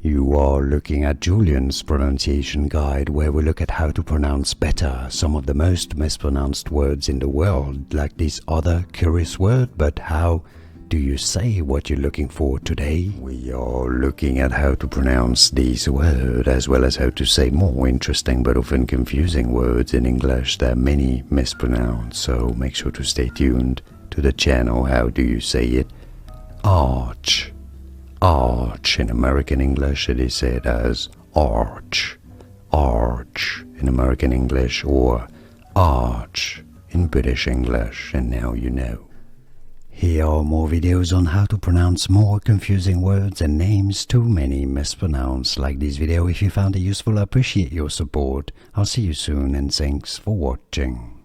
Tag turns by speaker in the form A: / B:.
A: You are looking at Julian's pronunciation guide, where we look at how to pronounce better some of the most mispronounced words in the world, like this other curious word. But how do you say what you're looking for today? We are looking at how to pronounce these words, as well as how to say more interesting but often confusing words in English that many mispronounce, so make sure to stay tuned to the channel. How do you say it? Arch. Arch. In American English it is said as arch. Arch in American English, or arch in British English, and now you know. Here are more videos on how to pronounce more confusing words and names too many mispronounced. Like this video if you found it useful. I appreciate your support. I'll see you soon, and thanks for watching.